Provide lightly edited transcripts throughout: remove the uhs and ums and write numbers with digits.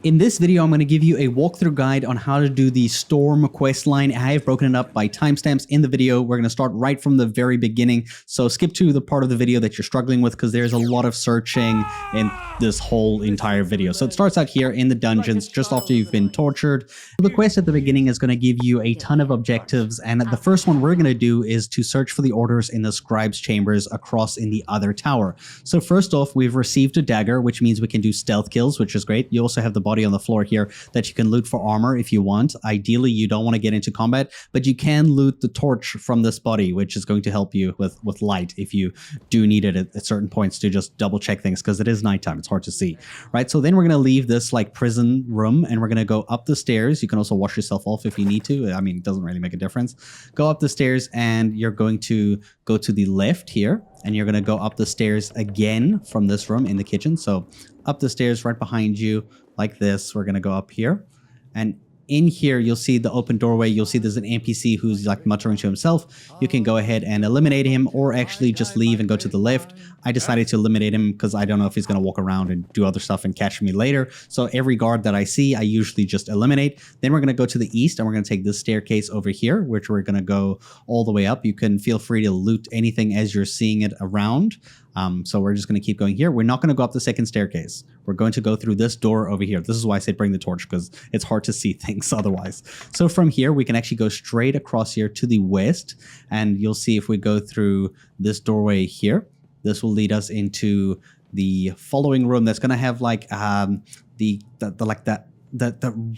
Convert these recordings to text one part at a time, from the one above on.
In this video, I'm going to give you a walkthrough guide on how to do the Storm quest line. I have broken it up by timestamps in the video. We're going to start right from the very beginning. So skip to the part of the video that you're struggling with because there's a lot of searching in this whole entire video. So it starts out here in the dungeons just after you've been tortured. The quest at the beginning is going to give you a ton of objectives. And the first one we're going to do is to search for the orders in the scribe's chambers across in the other tower. So first off, we've received a dagger, which means we can do stealth kills, which is great. You also have the body on the floor here that you can loot for armor if you want. Ideally, you don't want to get into combat, but you can loot the torch from this body, which is going to help you with light if you do need it at certain points to just double check things because it is nighttime. It's hard to see, right? So then we're going to leave this like prison room and we're going to go up the stairs. You can also wash yourself off if you need to. I mean, it doesn't really make a difference. Go up the stairs and you're going to go to the left here and you're going to go up the stairs again from this room in the kitchen. So up the stairs right behind you like this. We're going to go up here and in here, you'll see the open doorway. You'll see there's an NPC who's like muttering to himself. You can go ahead and eliminate him or actually just leave and go to the left. I decided to eliminate him because I don't know if he's going to walk around and do other stuff and catch me later. So every guard that I see, I usually just eliminate. Then we're going to go to the east and we're going to take this staircase over here, which we're going to go all the way up. You can feel free to loot anything as you're seeing it around. So we're just going to keep going here. We're not going to go up the second staircase. We're going to go through this door over here. This is why I said bring the torch because it's hard to see things otherwise. So from here, we can actually go straight across here to the west. And you'll see if we go through this doorway here, this will lead us into the following room that's going to have like the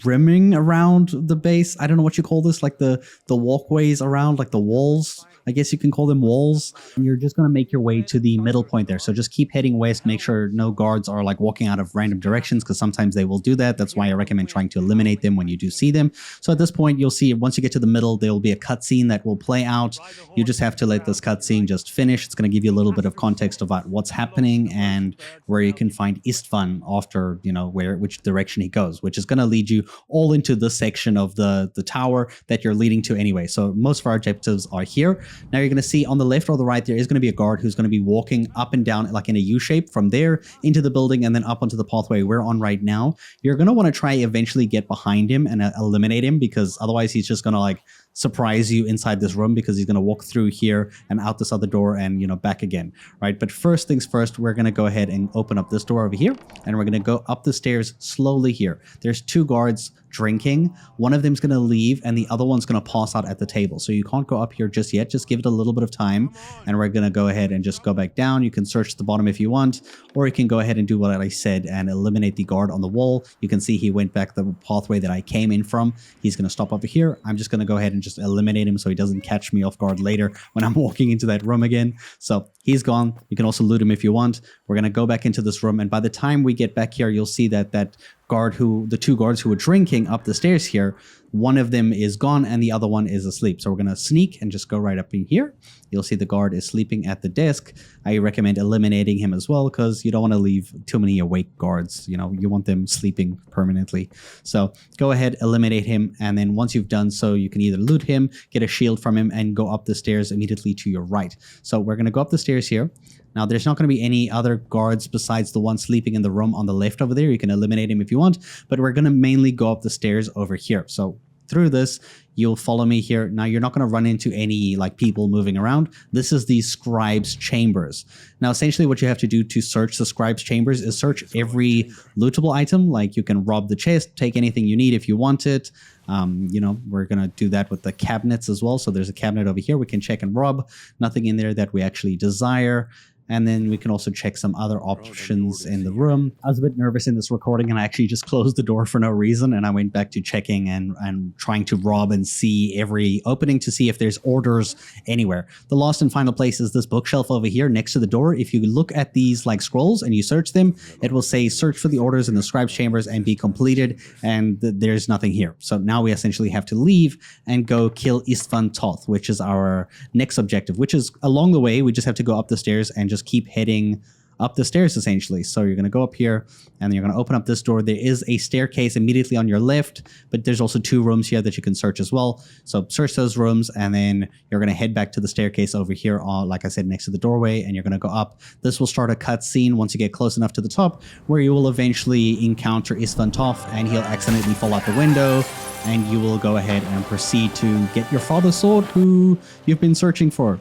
rimming around the base. I don't know what you call this, like the walkways around, like the walls. I guess you can call them walls. And you're just going to make your way to the middle point there. So just keep heading west. Make sure no guards are like walking out of random directions because sometimes they will do that. That's why I recommend trying to eliminate them when you do see them. So at this point, you'll see once you get to the middle, there will be a cutscene that will play out. You just have to let this cutscene just finish. It's going to give you a little bit of context about what's happening and where you can find Istvan after, you know, which direction he goes, which is going to lead you all into this section of the tower that you're leading to anyway. So most of our objectives are here. Now you're going to see on the left or the right, there is going to be a guard who's going to be walking up and down like in a U shape from there into the building and then up onto the pathway we're on right now. You're going to want to try eventually get behind him and eliminate him because otherwise he's just going to like surprise you inside this room because he's going to walk through here and out this other door and, you know, back again, right? But first things first, we're going to go ahead and open up this door over here and we're going to go up the stairs slowly here. There's two guards drinking. One of them's going to leave and the other one's going to pass out at the table. So you can't go up here just yet. Just give it a little bit of time and we're going to go ahead and just go back down. You can search the bottom if you want, or you can go ahead and do what I said and eliminate the guard on the wall. You can see he went back the pathway that I came in from. He's going to stop over here. I'm just going to go ahead and just eliminate him so he doesn't catch me off guard later when I'm walking into that room again. So he's gone. You can also loot him if you want. We're going to go back into this room and by the time we get back here, you'll see that the two guards who were drinking up the stairs here, one of them is gone and the other one is asleep. So we're going to sneak and just go right up in here. You'll see the guard is sleeping at the desk. I recommend eliminating him as well because you don't want to leave too many awake guards. You know, you want them sleeping permanently. So go ahead, eliminate him. And then once you've done so, you can either loot him, get a shield from him and go up the stairs immediately to your right. So we're going to go up the stairs here. Now, there's not going to be any other guards besides the one sleeping in the room on the left over there. You can eliminate him if you want, but we're going to mainly go up the stairs over here. So through this, you'll follow me here. Now, you're not going to run into any like people moving around. This is the scribe's chambers. Now, essentially what you have to do to search the scribe's chambers is search every lootable item. Like you can rob the chest, take anything you need if you want it. You know, we're going to do that with the cabinets as well. So there's a cabinet over here we can check and rob. Nothing in there that we actually desire. And then we can also check some other options in the room. I was a bit nervous in this recording and I actually just closed the door for no reason. And I went back to checking and trying to rob and see every opening to see if there's orders anywhere. The last and final place is this bookshelf over here next to the door. If you look at these like scrolls and you search them, it will say search for the orders in the scribe's chambers and be completed. And there's nothing here. So now we essentially have to leave and go kill Istvan Toth, which is our next objective, which is along the way. We just have to go up the stairs and just keep heading up the stairs essentially. So you're going to go up here and you're going to open up this door. There is a staircase immediately on your left, but there's also 2 rooms here that you can search as well. So search those rooms and then you're going to head back to the staircase over here, like I said, next to the doorway, and you're going to go up. This will start a cutscene once you get close enough to the top where you will eventually encounter Istvan Toth and he'll accidentally fall out the window, and you will go ahead and proceed to get your father's sword, who you've been searching for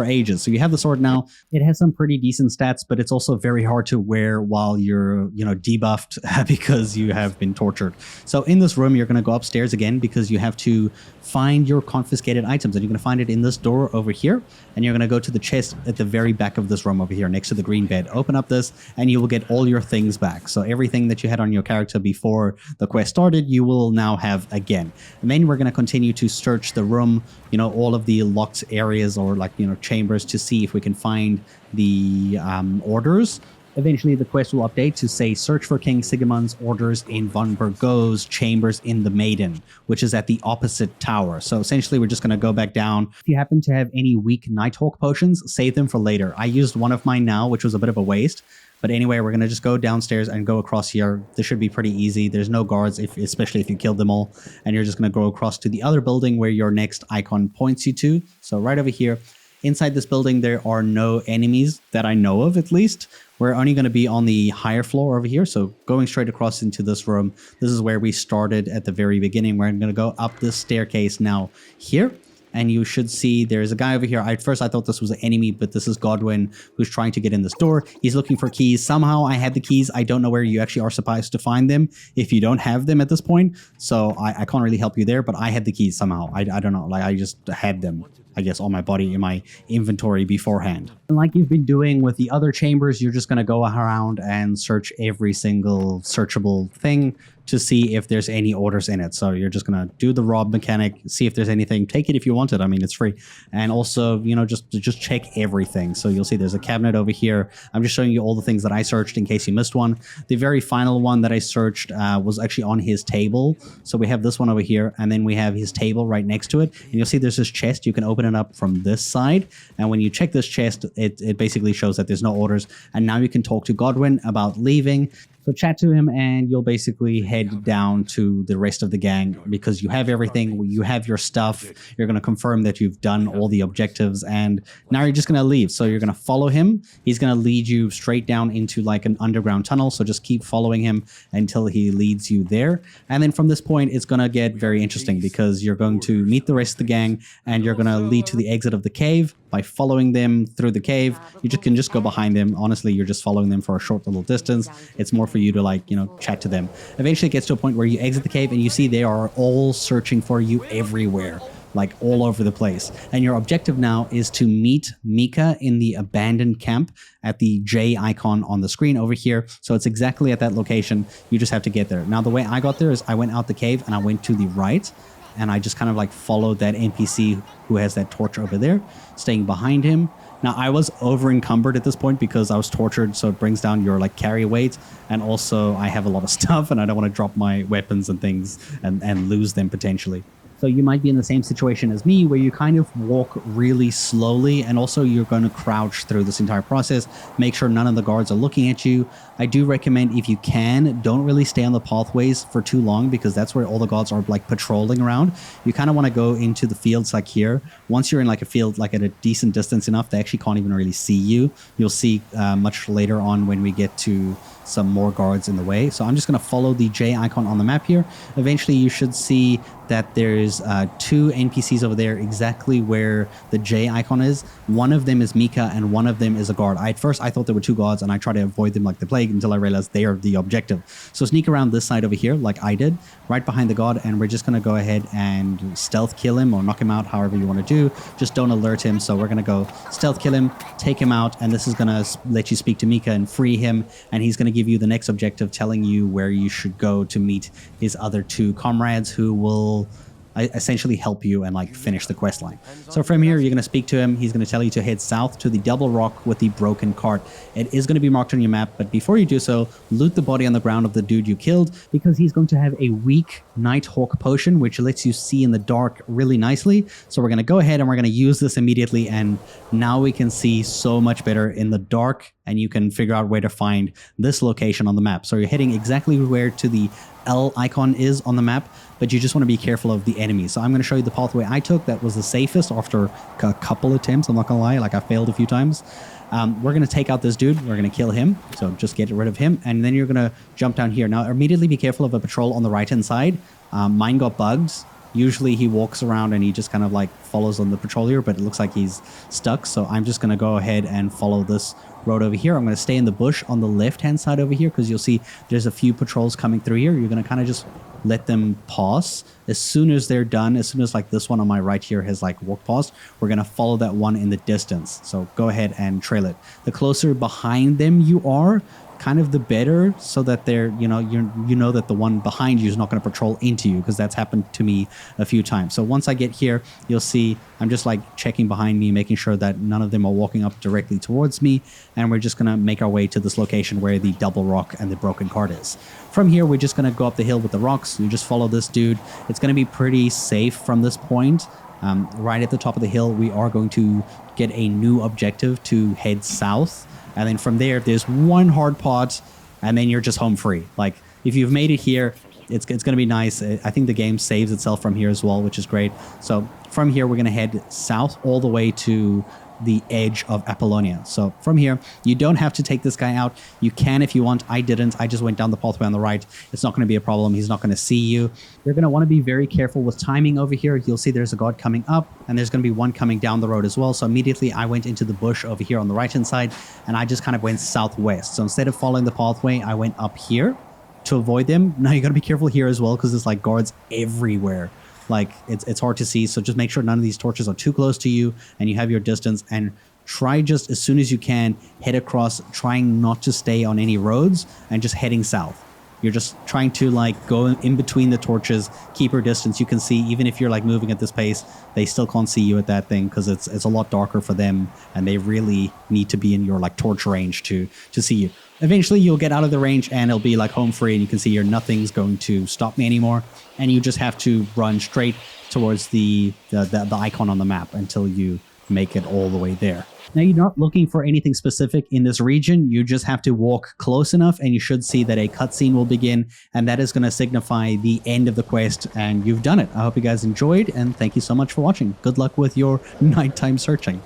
ages. So you have the sword now. It has some pretty decent stats, but it's also very hard to wear while you're, debuffed because you have been tortured. So in this room, you're going to go upstairs again because you have to find your confiscated items, and you're going to find it in this door over here, and you're going to go to the chest at the very back of this room over here next to the green bed. Open up this and you will get all your things back. So everything that you had on your character before the quest started, you will now have again. And then we're going to continue to search the room, all of the locked areas or chambers, to see if we can find the orders. Eventually, the quest will update to say search for King Sigismund's orders in von Bergow's chambers in the Maiden, which is at the opposite tower. So essentially, we're just going to go back down. If you happen to have any weak Nighthawk potions, save them for later. I used one of mine now, which was a bit of a waste. But anyway, we're going to just go downstairs and go across here. This should be pretty easy. There's no guards, especially if you killed them all. And you're just going to go across to the other building where your next icon points you to. So right over here. Inside this building, there are no enemies that I know of, at least. We're only going to be on the higher floor over here. So going straight across into this room, this is where we started at the very beginning. We're going to go up this staircase now here. And you should see there's a guy over here. At first, I thought this was an enemy, but this is Godwin, who's trying to get in this door. He's looking for keys. Somehow I had the keys. I don't know where you actually are supposed to find them if you don't have them at this point. So I can't really help you there, but I had the keys somehow. I don't know. I just had them, I guess, on my body in my inventory beforehand. And like you've been doing with the other chambers, you're just going to go around and search every single searchable thing to see if there's any orders in it. So you're just going to do the rob mechanic, see if there's anything, take it if you want it. I mean, it's free. And also, just check everything. So you'll see there's a cabinet over here. I'm just showing you all the things that I searched in case you missed one. The very final one that I searched was actually on his table. So we have this one over here, and then we have his table right next to it. And you'll see there's this chest. You can open it up from this side. And when you check this chest, it basically shows that there's no orders. And now you can talk to Godwin about leaving. So chat to him and you'll basically head down to the rest of the gang because you have everything, you have your stuff, you're going to confirm that you've done all the objectives, and now you're just going to leave. So you're going to follow him. He's going to lead you straight down into like an underground tunnel. So just keep following him until he leads you there. And then from this point, it's going to get very interesting because you're going to meet the rest of the gang and you're going to lead to the exit of the cave by following them through the cave. You can just go behind them. Honestly, you're just following them for a short little distance. It's more for you to chat to them. Eventually it gets to a point where you exit the cave and you see they are all searching for you everywhere, like all over the place. And your objective now is to meet Mika in the abandoned camp at the J icon on the screen over here. So it's exactly at that location. You just have to get there. Now, the way I got there is I went out the cave and I went to the right, and I just kind of like followed that NPC who has that torch over there, staying behind him. Now, I was over encumbered at this point because I was tortured, so it brings down your like carry weight, and also I have a lot of stuff and I don't want to drop my weapons and things and lose them potentially. So you might be in the same situation as me where you kind of walk really slowly, and also you're going to crouch through this entire process. Make sure none of the guards are looking at you. I do recommend, if you can, don't really stay on the pathways for too long because that's where all the guards are like patrolling around. You kind of want to go into the fields like here. Once you're in like a field like at a decent distance enough, they actually can't even really see you. You'll see much later on when we get to some more guards in the way. So I'm just going to follow the J icon on the map here. Eventually you should see that there's two NPCs over there exactly where the J icon is. One of them is Mika and one of them is a guard. At first I thought there were two guards and I tried to avoid them like the plague until I realized they are the objective. So sneak around this side over here like I did, right behind the guard, and we're just going to go ahead and stealth kill him or knock him out, however you want to do. Just don't alert him. So we're going to go stealth kill him, take him out, and this is going to let you speak to Mika and free him, and he's going to give you the next objective telling you where you should go to meet his other two comrades who will essentially help you and like finish the quest line. So from here, you're going to speak to him. He's going to tell you to head south to the double rock with the broken cart. It is going to be marked on your map, but before you do so, loot the body on the ground of the dude you killed, because he's going to have a weak Nighthawk potion, which lets you see in the dark really nicely. So we're going to go ahead and we're going to use this immediately, and now we can see so much better in the dark, and you can figure out where to find this location on the map. So you're heading exactly where to the L icon is on the map, but you just want to be careful of the enemies. So I'm going to show you the pathway I took that was the safest after a couple attempts. I'm not going to lie, like I failed a few times. We're going to take out this dude. We're going to kill him. So just get rid of him. And then you're going to jump down here. Now, immediately be careful of a patrol on the right-hand side. Mine got bugged. Usually he walks around and he just kind of like follows on the patrol here, but it looks like he's stuck. So I'm just going to go ahead and follow this road over here. I'm going to stay in the bush on the left-hand side over here, because you'll see there's a few patrols coming through here. You're going to kind of just let them pass. As soon as they're done, as soon as like this one on my right here has like walked past, we're going to follow that one in the distance. So go ahead and trail it. The closer behind them you are, kind of the better, so that they're, you know that the one behind you is not going to patrol into you, because that's happened to me a few times. So once I get here, you'll see I'm just like checking behind me, making sure that none of them are walking up directly towards me, and we're just going to make our way to this location where the double rock and the broken cart is. From here, we're just going to go up the hill with the rocks. You just follow this dude. It's going to be pretty safe from this point. Right at the top of the hill, we are going to get a new objective to head south. And then from there, there's one hard part, and then you're just home free. Like, if you've made it here, it's going to be nice. I think the game saves itself from here as well, which is great. So from here, we're going to head south all the way to the edge of Apollonia. So from here, you don't have to take this guy out. You can if you want. I didn't. I just went down the pathway on the right. It's not going to be a problem. He's not going to see you. You're going to want to be very careful with timing over here. You'll see there's a guard coming up, and there's going to be one coming down the road as well. So immediately I went into the bush over here on the right hand side, and I just kind of went southwest. So instead of following the pathway, I went up here to avoid them. Now you got to be careful here as well, because there's like guards everywhere. Like, it's hard to see, so just make sure none of these torches are too close to you and you have your distance, and try just as soon as you can head across, trying not to stay on any roads and just heading south. You're just trying to like go in between the torches, keep your distance. You can see, even if you're like moving at this pace, they still can't see you at that thing, because it's a lot darker for them, and they really need to be in your like torch range to see you. Eventually you'll get out of the range and it'll be like home free, and you can see here nothing's going to stop me anymore, and you just have to run straight towards the icon on the map until you make it all the way there. Now, you're not looking for anything specific in this region. You just have to walk close enough, and you should see that a cutscene will begin, and that is going to signify the end of the quest, and you've done it. I hope you guys enjoyed, and thank you so much for watching. Good luck with your nighttime searching.